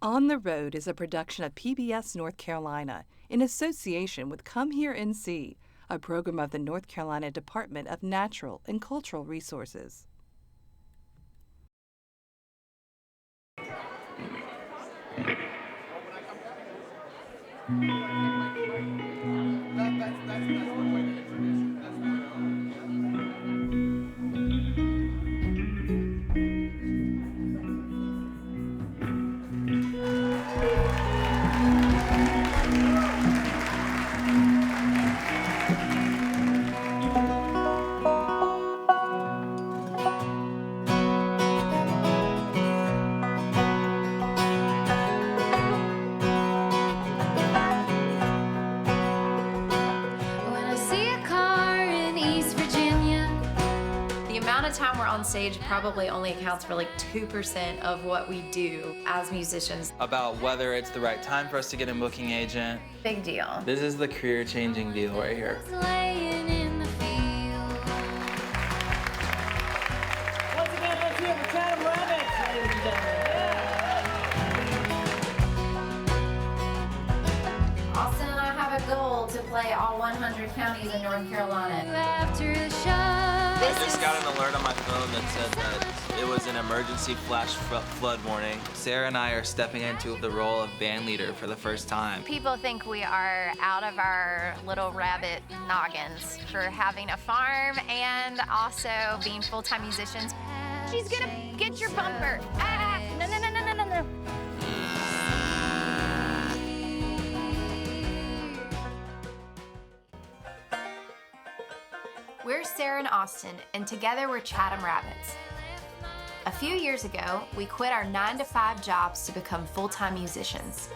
On the Road is a production of PBS North Carolina in association with Come Here NC, a program of the North Carolina Department of Natural and Cultural Resources. Time we're on stage probably only accounts for like 2% of what we do as musicians. About whether it's the right time for us to get a booking agent. Big deal. This is the career-changing deal right here. Once again, let's hear the Chatham Rabbits, ladies and gentlemen. Austin and I have a goal to play all 100 counties in North Carolina. After the show. I just got an alert on my phone that said that it was an emergency flash flood warning. Sarah and I are stepping into the role of band leader for the first time. People think we are out of our little rabbit noggins for having a farm and also being full-time musicians. She's gonna get your bumper. Ah! No, no, no, no, no, no, no. We're Sarah and Austin, and together we're Chatham Rabbits. A few years ago, we quit our 9-to-5 jobs to become full-time musicians.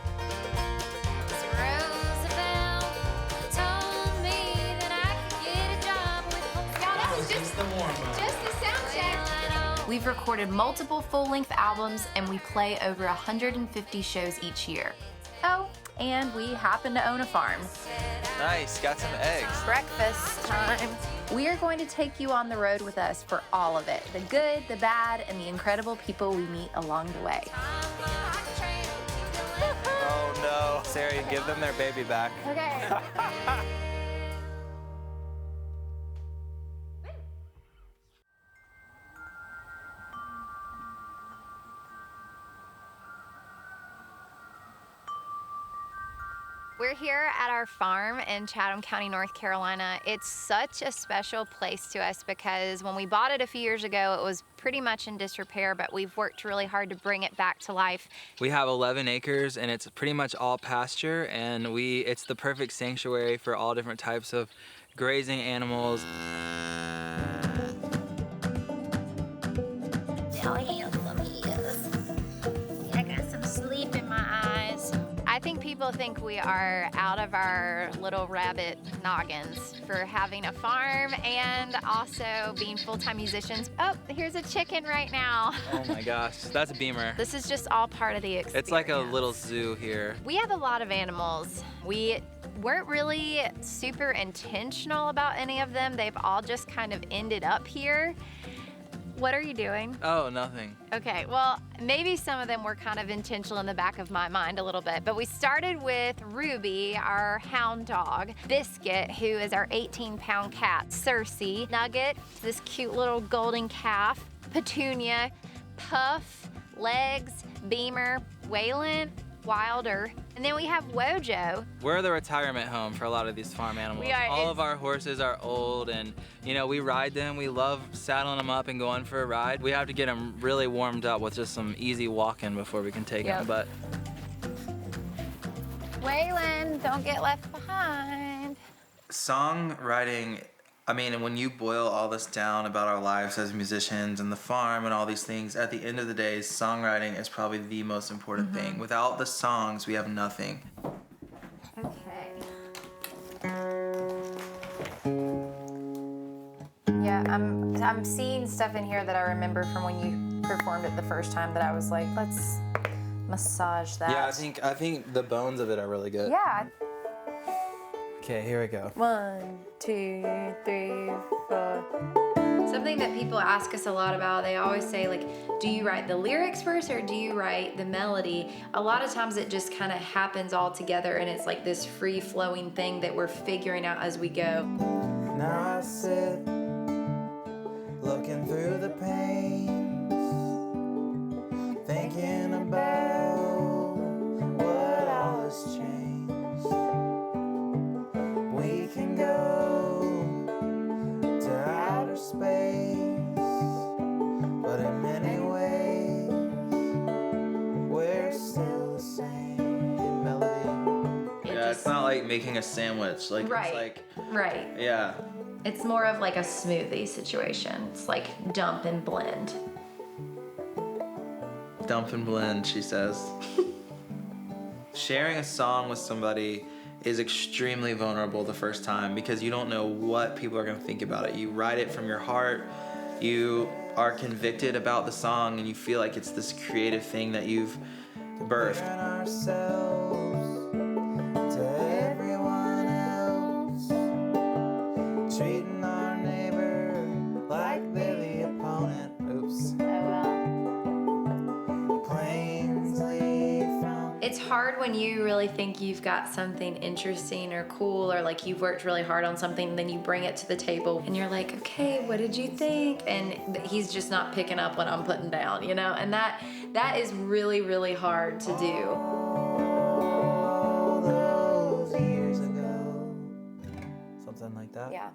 We've recorded multiple full-length albums, and we play over 150 shows each year. Oh, and we happen to own a farm. Nice, got some eggs. Breakfast time. We are going to take you on the road with us for all of it, the good, the bad, and the incredible people we meet along the way. Oh no. Sarah, you give them their baby back. Okay. We're here at our farm in Chatham County, North Carolina. It's such a special place to us because when we bought it a few years ago, it was pretty much in disrepair, but we've worked really hard to bring it back to life. We have 11 acres and it's pretty much all pasture, and it's the perfect sanctuary for all different types of grazing animals. How handsome he is. I got some sleep in my eyes. I think people think we are out of our little rabbit noggins for having a farm and also being full-time musicians. Oh, here's a chicken right now. Oh my gosh, that's a Beamer. This is just all part of the experience. It's like a little zoo here. We have a lot of animals. We weren't really super intentional about any of them. They've all just kind of ended up here. What are you doing? Oh, nothing. Okay, well, maybe some of them were kind of intentional in the back of my mind a little bit, but we started with Ruby, our hound dog, Biscuit, who is our 18-pound cat, Cersei, Nugget, this cute little golden calf, Petunia, Puff, Legs, Beamer, Waylon, Wilder, and then we have Wojo. We're the retirement home for a lot of these farm animals. We are. All of our horses are old, and we ride them. We love saddling them up and going for a ride. We have to get them really warmed up with just some easy walking before we can take them. But Waylon, don't get left behind. Songwriting, when you boil all this down about our lives as musicians and the farm and all these things, at the end of the day, songwriting is probably the most important thing. Without the songs, we have nothing. Okay. Yeah, I'm seeing stuff in here that I remember from when you performed it the first time that I was like, let's massage that. Yeah, I think the bones of it are really good. Yeah. Okay, here we go. 1, 2, 3, 4. So Something that people ask us a lot about, they always say, like, do you write the lyrics first or do you write the melody? A lot of times it just kind of happens all together, and it's like this free-flowing thing that we're figuring out as we go. Now I sit looking through the panes, thinking about what all has changed. We can go to outer space, but in many ways we're still the same melody. Yeah, it's not like making a sandwich. Like, right. It's like, right. Yeah. It's more of like a smoothie situation. It's like dump and blend. Dump and blend, she says. Sharing a song with somebody is extremely vulnerable the first time because you don't know what people are going to think about it. You write it from your heart. You are convicted about the song and you feel like it's this creative thing that you've birthed. Treating our neighbor like they're the opponent. Oops. Planes leave from. It's hard when you really think you've got something interesting or cool, or like you've worked really hard on something, and then you bring it to the table and you're like, okay, what did you think? And he's just not picking up what I'm putting down, you know? And that is really, really hard to do. All those years ago. Something like that. Yeah.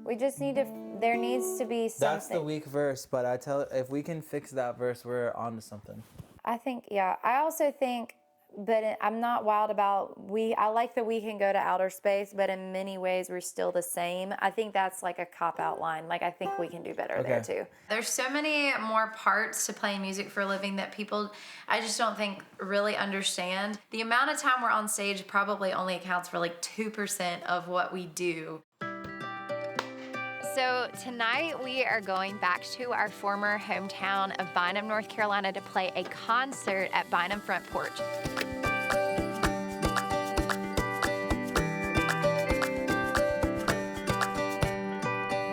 We just need to, there needs to be something. That's the weak verse, but if we can fix that verse, we're on to something. I think, yeah. I also think, but I'm not wild about, I like that we can go to outer space, but in many ways we're still the same. I think that's like a cop-out line. Like, I think we can do better there too. There's so many more parts to playing music for a living that people, I just don't think really understand. The amount of time we're on stage probably only accounts for like 2% of what we do. So tonight we are going back to our former hometown of Bynum, North Carolina to play a concert at Bynum Front Porch.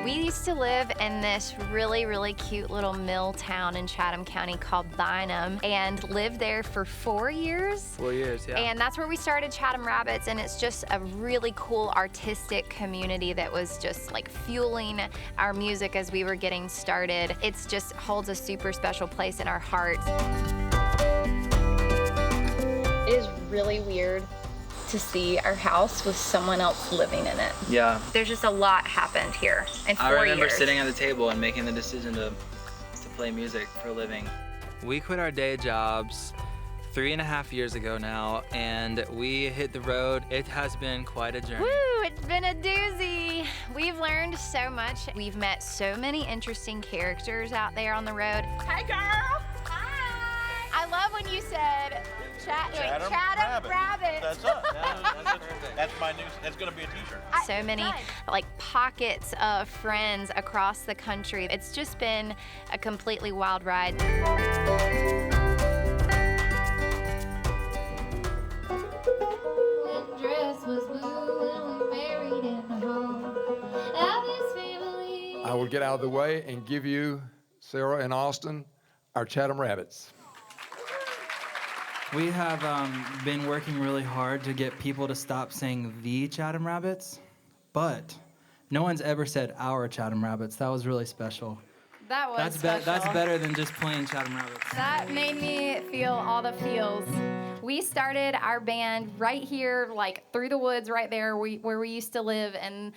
We used to live in this really, really cute little mill town in Chatham County called Bynum and lived there for 4 years. 4 years, yeah. And that's where we started Chatham Rabbits, and it's just a really cool artistic community that was just like fueling our music as we were getting started. It's just holds a super special place in our hearts. It is really weird to see our house with someone else living in it. Yeah. There's just a lot happened here in 4 years. I remember sitting at the table and making the decision to play music for a living. We quit our day jobs 3.5 years ago now, and we hit the road. It has been quite a journey. Woo, it's been a doozy. We've learned so much. We've met so many interesting characters out there on the road. Hi, girl. Hi. I love when you said Chatham Rabbits. That's us. That's my new. That's gonna be a T-shirt. So many like pockets of friends across the country. It's just been a completely wild ride. I will get out of the way and give you, Sarah and Austin, our Chatham Rabbits. We have been working really hard to get people to stop saying the Chatham Rabbits, but no one's ever said our Chatham Rabbits. That was really special. That was special. That's better than just playing Chatham Rabbits. That made me feel all the feels. We started our band right here, like through the woods right there where we used to live. And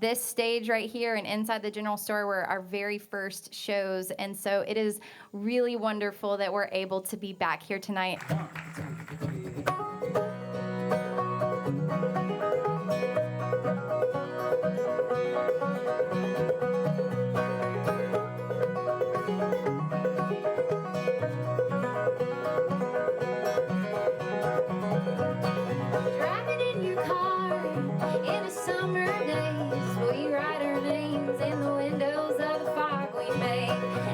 this stage right here and inside the General Store were our very first shows. And so it is really wonderful that we're able to be back here tonight.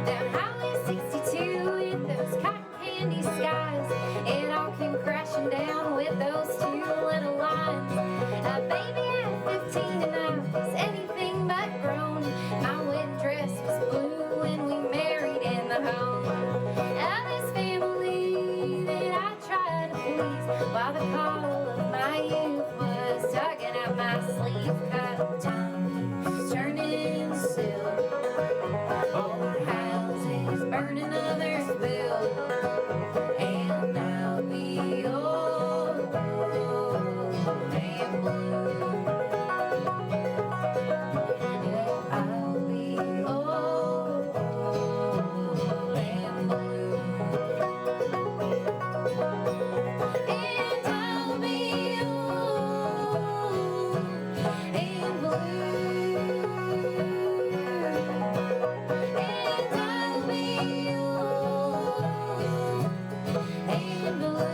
Down Highway 62 in those cotton candy skies, it all came crashing. how the call of my youth was tugging at my sleeve. Cut time's turning still. Old houses burning, others built. And I'll be old and blue. I'll be old and blue. And I'll be old and blue. And I'll be old and blue.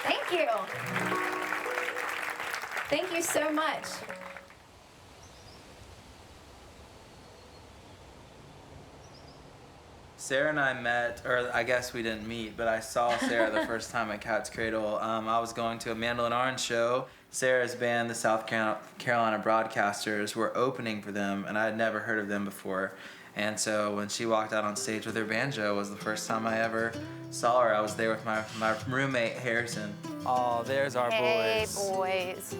Thank you. Thank you so much. Sarah and I met, or I guess we didn't meet, but I saw Sarah the first time at Cat's Cradle. I was going to a Mandolin Orange show. Sarah's band, the South Carolina Broadcasters, were opening for them, and I had never heard of them before. And so when she walked out on stage with her banjo, it was the first time I ever saw her. I was there with my roommate, Harrison. Oh, there's our Hey, boys. boys.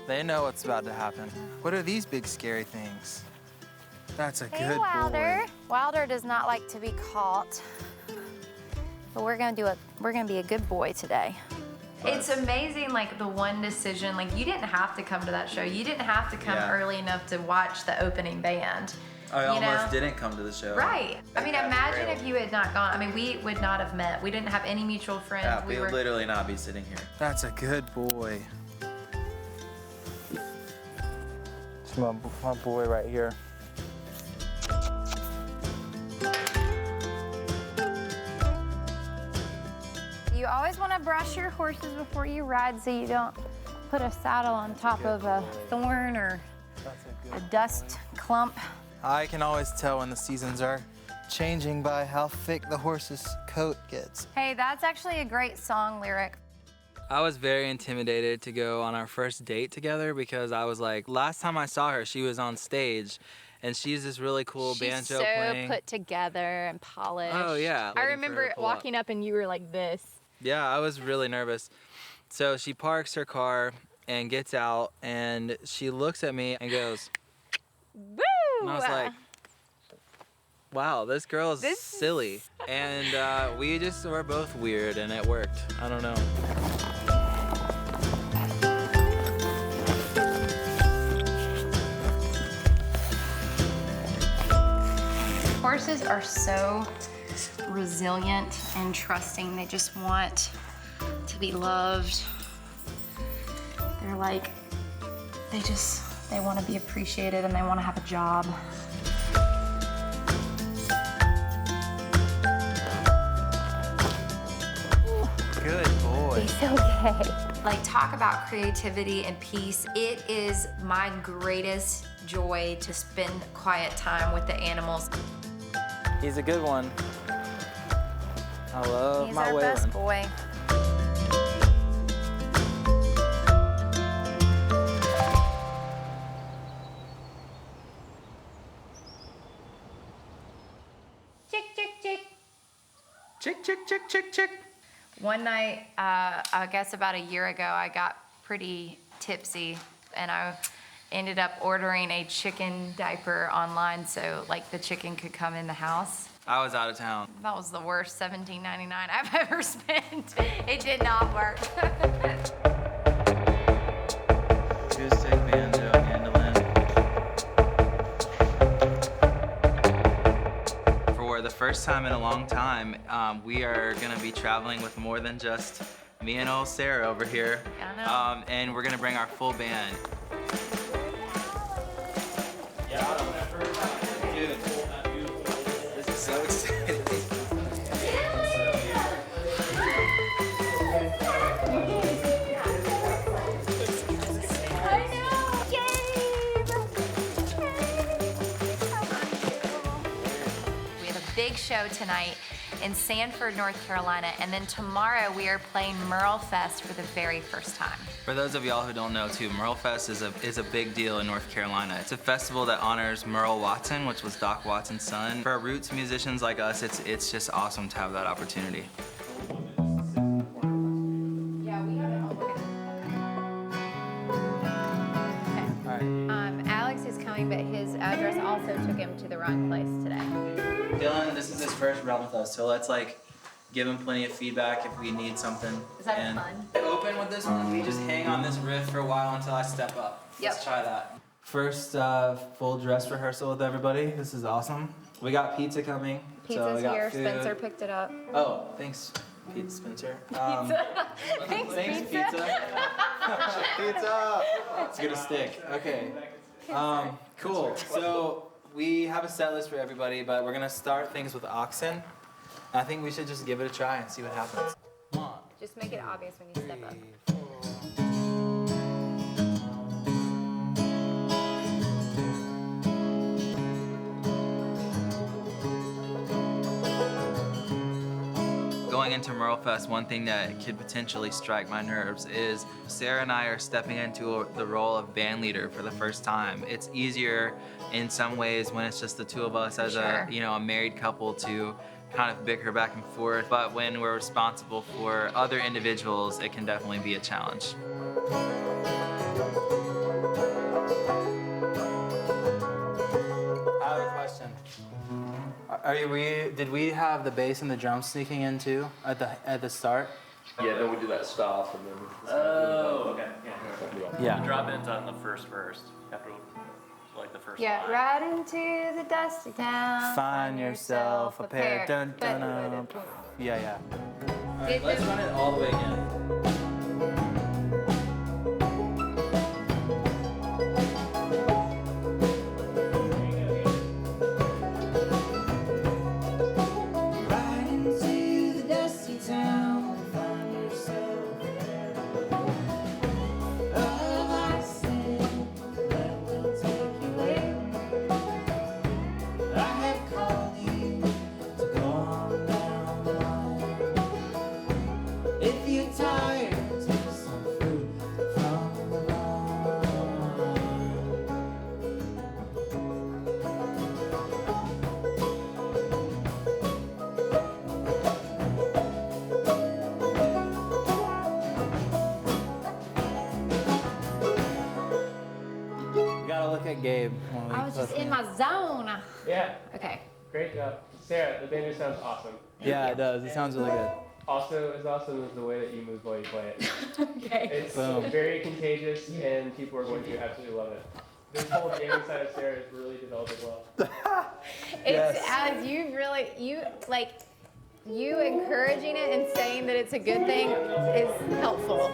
They know what's about to happen. What are these big scary things? That's a Hey, good Wilder. boy. Wilder does not like to be caught, but we're gonna be a good boy today. It's amazing, like the one decision, like you didn't have to come to that show. You didn't have to come Yeah. early enough to watch the opening band. I You almost know? didn't come to the show. Right. I mean, Cat's imagine Cradle. if you had not gone. I mean, we would not have met. We didn't have any mutual friends. Yeah, we we would literally not be sitting here. That's a good boy. It's my boy right here. You always want to brush your horses before you ride so you don't put a saddle on top of a thorn or a dust clump. I can always tell when the seasons are changing by how thick the horse's coat gets. Hey, that's actually a great song lyric. I was very intimidated to go on our first date together because I was like, last time I saw her, she was on stage and she's this really cool banjo She's so playing. put together and polished. Oh, yeah, I waiting for her remember to pull up. walking up and you were like this. Yeah, I was really nervous. So she parks her car and gets out and she looks at me and goes, Woo! and I was like, wow, this girl is silly. And we just were both weird and it worked. I don't know. Horses are so resilient and trusting. They just want to be loved. They're like, they want to be appreciated and they want to have a job. Good boy. He's okay. Like, talk about creativity and peace. It is my greatest joy to spend quiet time with the animals. He's a good one. I love He's my our Waylon. best boy. Chick, chick, chick. Chick, chick, chick, chick, chick. One night, I guess about a year ago, I got pretty tipsy and I ended up ordering a chicken diaper online so like the chicken could come in the house. I was out of town. That was the worst $17.99 I've ever spent. It did not work. Acoustic, banjo, mandolin. For the first time in a long time, we are gonna be traveling with more than just me and old Sarah over here. I know. And we're gonna bring our full band. Dude, this is so exciting. I know! Yay! We have a big show tonight, in Sanford, North Carolina, and then tomorrow we are playing Merle Fest for the very first time. For those of y'all who don't know too, Merle Fest is a big deal in North Carolina. It's a festival that honors Merle Watson, which was Doc Watson's son. For roots musicians like us, it's just awesome to have that opportunity. Alex is coming, but his address also took him to the wrong place today. Dylan, this is his first run with us, so let's give him plenty of feedback if we need something. Is that fun? Open with this one. We just hang on this riff for a while until I step up. Let's try that. First full dress rehearsal with everybody. This is awesome. We got pizza coming. Pizza's here. Food. Spencer picked it up. Oh, thanks, Pizza Spencer. Thanks, pizza. Pizza! It's gonna stick. Okay. Cool. So we have a set list for everybody, but we're gonna start things with Oxen. I think we should just give it a try and see what happens. Just make it obvious when you step up. Going into Merle Fest, one thing that could potentially strike my nerves is Sarah and I are stepping into the role of band leader for the first time. It's easier in some ways when it's just the two of us as a married couple to kind of bicker back and forth, but when we're responsible for other individuals, it can definitely be a challenge. I have a question. Did we have the bass and the drums sneaking in too at the start? Yeah, then we do that stop and then. Oh, okay. Yeah. The drop in's on the first verse. After the first Yeah, line. right into the dusty town. Find yourself a pair. Dun, dun, dun. Yeah. All right, let's run it all the way again. Gabe. I was just in my zone. Yeah. Okay. Great job. Sarah, the banjo sounds awesome. Yeah, it does. It sounds really good. Also, as awesome as the way that you move while you play it. Okay. It's very contagious, and people are going to absolutely love it. This whole jamming side of Sarah is really developing well. It's as you encouraging it and saying that it's a good thing is helpful.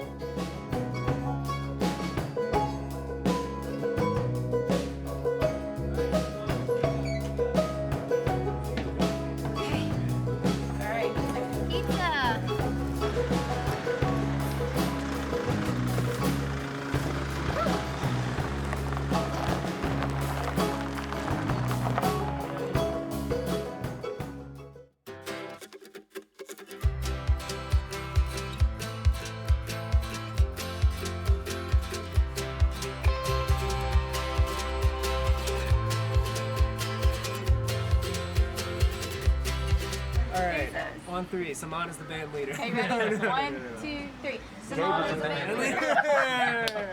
On three, Saman is the band leader. Okay, ready? 1, 2, 3. Saman is the band leader.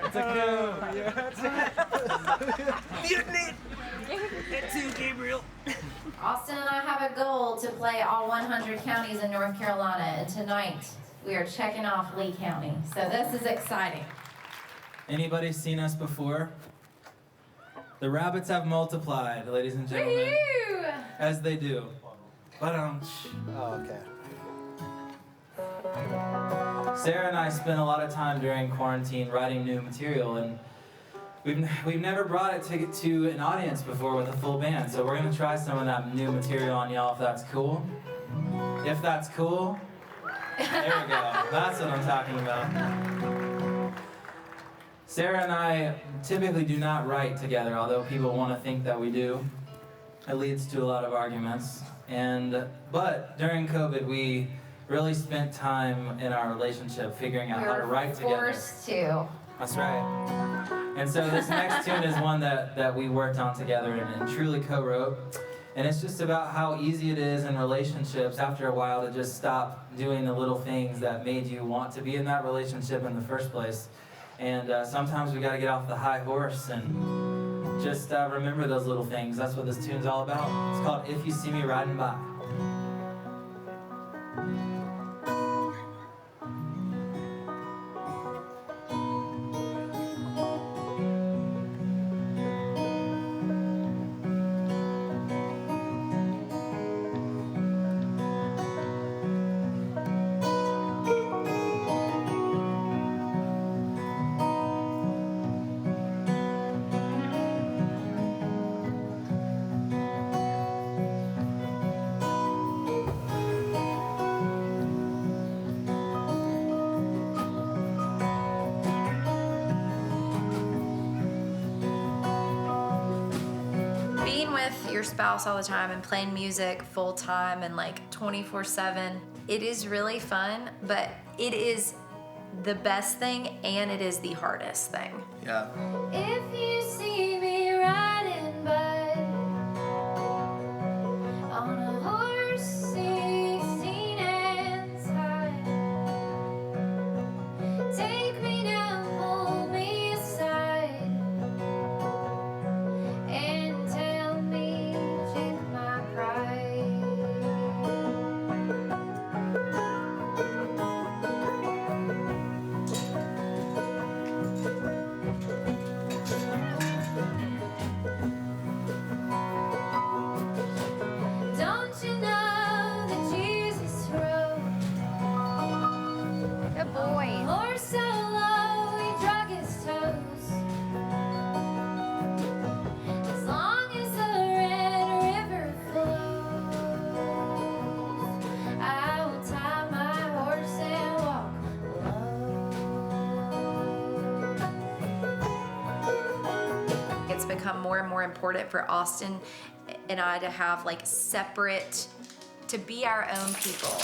It's a mutiny! Get to Gabriel. Austin and I have a goal to play all 100 counties in North Carolina, and tonight we are checking off Lee County. So this is exciting. Anybody seen us before? The rabbits have multiplied, ladies and gentlemen. Woo-hoo! As they do. Oh, okay. Sarah and I spent a lot of time during quarantine writing new material, and we've never brought it to an audience before with a full band, so we're gonna try some of that new material on y'all if that's cool. If that's cool, there we go. That's what I'm talking about. Sarah and I typically do not write together, although people want to think that we do. It leads to a lot of arguments. But during COVID, we really spent time in our relationship figuring out how to write together. Forced to. That's right. And so this next tune is one that we worked on together and truly co-wrote. And it's just about how easy it is in relationships after a while to just stop doing the little things that made you want to be in that relationship in the first place. And sometimes we got to get off the high horse and just remember those little things. That's what this tune's all about. It's called If You See Me Riding By. Being with your spouse all the time and playing music full time and like 24/7, it is really fun, but it is the best thing and it is the hardest thing. Yeah. If you see me riding by on a horse 16 hands high, take me down, pull me aside, and tell me check my pride. Don't you know that Jesus rode? Good boy. Horse so low he drug his toes. As long as the Red River flows, I will tie my horse and walk alone. It's become more and more important for Austin and I to have like separate, to be our own people.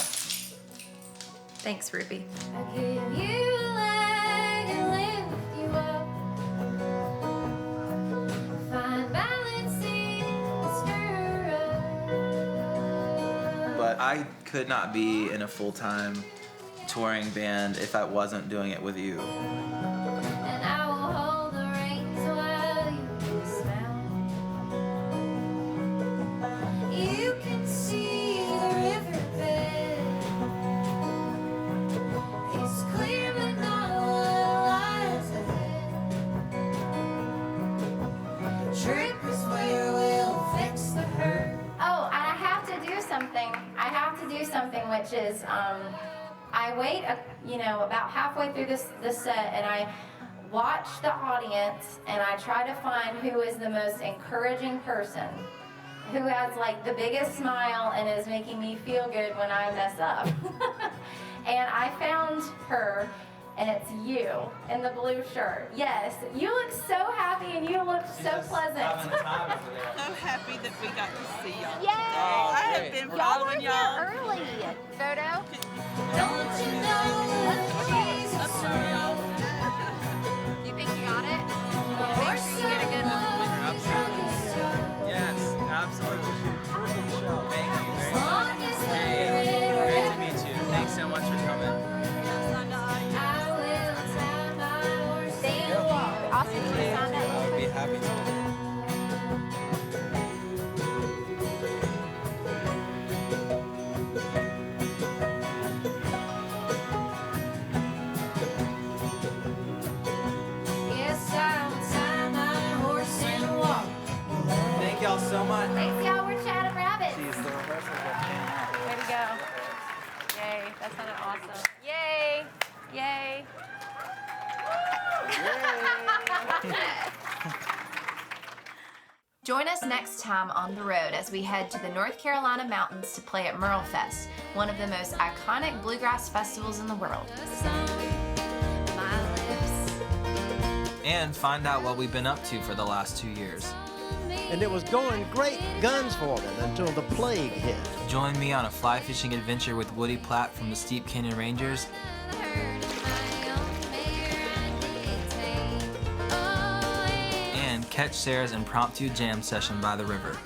Thanks, Ruby. I give you a leg and lift you up. Find balance in the stirrup. But I could not be in a full-time touring band if I wasn't doing it with you. And I will hold the reins while you dismount. You can see the riverbed. It's clear but not what lies ahead. Trip is where we'll fix the hurt. Oh, I have to do something. I have to do something, which is I wait, about halfway through this set, and I watch the audience, and I try to find who is the most encouraging person, who has like the biggest smile and is making me feel good when I mess up. And I found her, and it's you in the blue shirt. Yes, you look so happy and you look so pleasant. Having a time over there. So happy that we got to see y'all. Yay! I have been following y'all. Early. Photo? Don't you know that Jesus rode? You think you got it? Make sure you get a good one. Yes, absolutely. Thank you very much. Long as the Hey, river great to meet you. Thanks so much for coming. I will tie my horse. Thank you. Austin, you sign I up. would be happy to. Yes, I will tie my horse and walk. Thank y'all so much. Thanks, y'all. We're Chatham Rabbits. Jeez, the rehearsal got Way to go. Yay. That sounded awesome. Yay. Yay. Join us next time on the road as we head to the North Carolina mountains to play at Merle Fest, one of the most iconic bluegrass festivals in the world. And find out what we've been up to for the last 2 years. and it was going great guns for them until the plague hit. Join me on a fly fishing adventure with Woody Platt from the Steep Canyon Rangers. And catch Sarah's impromptu jam session by the river.